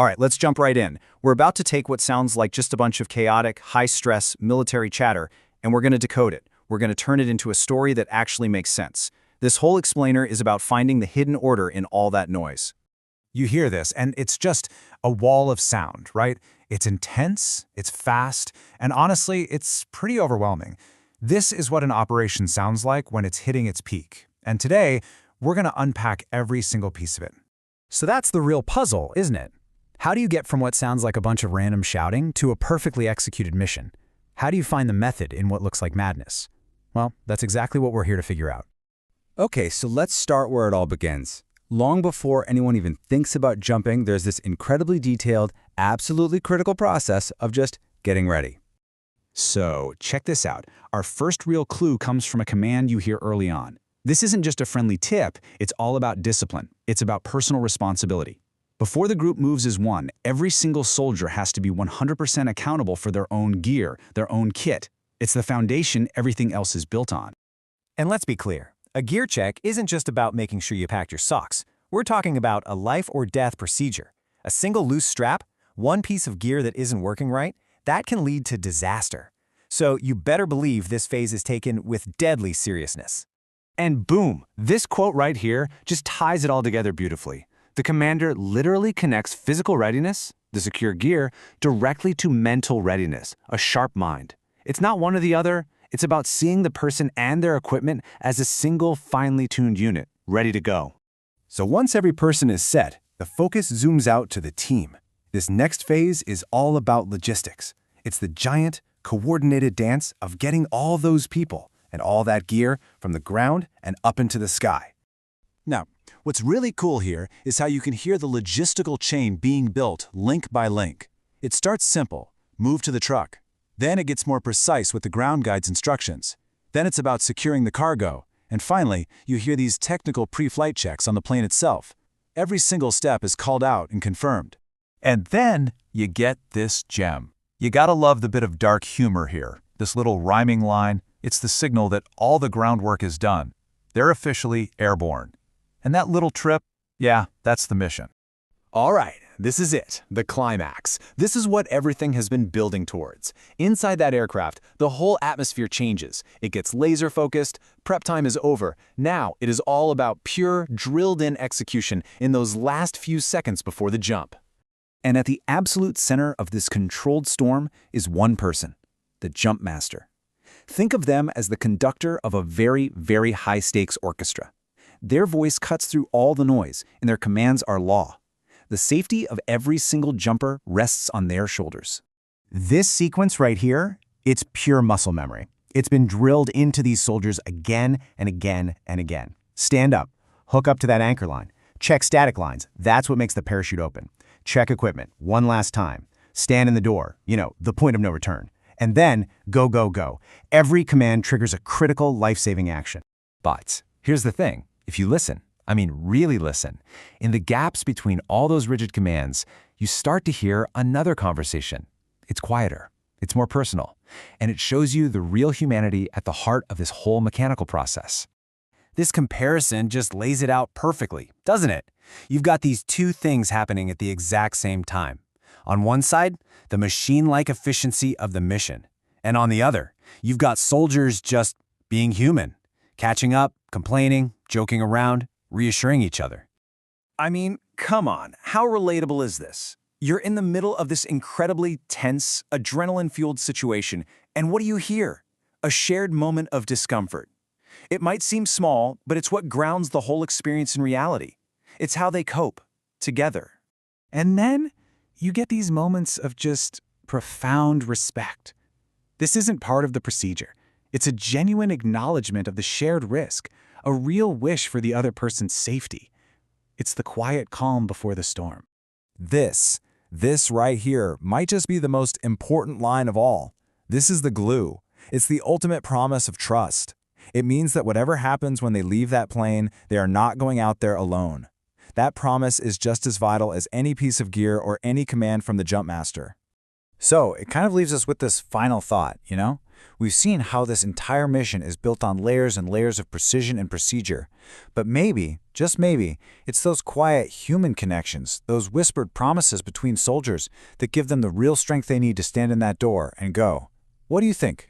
All right, let's jump right in. We're about to take what sounds like just a bunch of chaotic, high-stress military chatter, and we're going to decode it. We're going to turn it into a story that actually makes sense. This whole explainer is about finding the hidden order in all that noise. You hear this, and it's just a wall of sound, right? It's intense, it's fast, and honestly, it's pretty overwhelming. This is what an operation sounds like when it's hitting its peak. And today, we're going to unpack every single piece of it. So that's the real puzzle, isn't it? How do you get from what sounds like a bunch of random shouting to a perfectly executed mission? How do you find the method in what looks like madness? Well, that's exactly what we're here to figure out. Okay, so let's start where it all begins. Long before anyone even thinks about jumping, there's this incredibly detailed, absolutely critical process of just getting ready. So, check this out. Our first real clue comes from a command you hear early on. This isn't just a friendly tip, it's all about discipline. It's about personal responsibility. Before the group moves as one, every single soldier has to be 100% accountable for their own gear, their own kit. It's the foundation everything else is built on. And let's be clear, a gear check isn't just about making sure you packed your socks. We're talking about a life-or-death procedure. A single loose strap, one piece of gear that isn't working right, that can lead to disaster. So you better believe this phase is taken with deadly seriousness. And boom, this quote right here just ties it all together beautifully. The commander literally connects physical readiness, the secure gear, directly to mental readiness, a sharp mind. It's not one or the other, it's about seeing the person and their equipment as a single finely tuned unit, ready to go. So once every person is set, the focus zooms out to the team. This next phase is all about logistics. It's the giant, coordinated dance of getting all those people and all that gear from the ground and up into the sky. Now, what's really cool here is how you can hear the logistical chain being built link by link. It starts simple, move to the truck. Then it gets more precise with the ground guide's instructions. Then it's about securing the cargo. And finally, you hear these technical pre-flight checks on the plane itself. Every single step is called out and confirmed. And then you get this gem. You gotta love the bit of dark humor here. This little rhyming line, it's the signal that all the groundwork is done. They're officially airborne. And that little trip, yeah, that's the mission. All right, this is it, the climax. This is what everything has been building towards. Inside that aircraft, the whole atmosphere changes. It gets laser-focused, prep time is over. Now it is all about pure, drilled-in execution in those last few seconds before the jump. And at the absolute center of this controlled storm is one person, the jump master. Think of them as the conductor of a very, very high-stakes orchestra. Their voice cuts through all the noise, and their commands are law. The safety of every single jumper rests on their shoulders. This sequence right here, it's pure muscle memory. It's been drilled into these soldiers again and again and again. Stand up, hook up to that anchor line, check static lines, that's what makes the parachute open. Check equipment, one last time. Stand in the door, the point of no return. And then, go, go, go. Every command triggers a critical life-saving action. But here's the thing. If you listen, really listen, in the gaps between all those rigid commands, you start to hear another conversation. It's quieter, it's more personal, and it shows you the real humanity at the heart of this whole mechanical process. This comparison just lays it out perfectly, doesn't it? You've got these two things happening at the exact same time. On one side, the machine-like efficiency of the mission. And on the other, you've got soldiers just being human, catching up, complaining, joking around, reassuring each other. I mean, come on, how relatable is this? You're in the middle of this incredibly tense, adrenaline-fueled situation, and what do you hear? A shared moment of discomfort. It might seem small, but it's what grounds the whole experience in reality. It's how they cope, together. And then you get these moments of just profound respect. This isn't part of the procedure. It's a genuine acknowledgement of the shared risk, a real wish for the other person's safety. It's the quiet calm before the storm. This right here might just be the most important line of all. This is the glue. It's the ultimate promise of trust. It means that whatever happens when they leave that plane, they are not going out there alone. That promise is just as vital as any piece of gear or any command from the jump master. So it kind of leaves us with this final thought, We've seen how this entire mission is built on layers and layers of precision and procedure. But maybe, just maybe, it's those quiet human connections, those whispered promises between soldiers that give them the real strength they need to stand in that door and go. What do you think?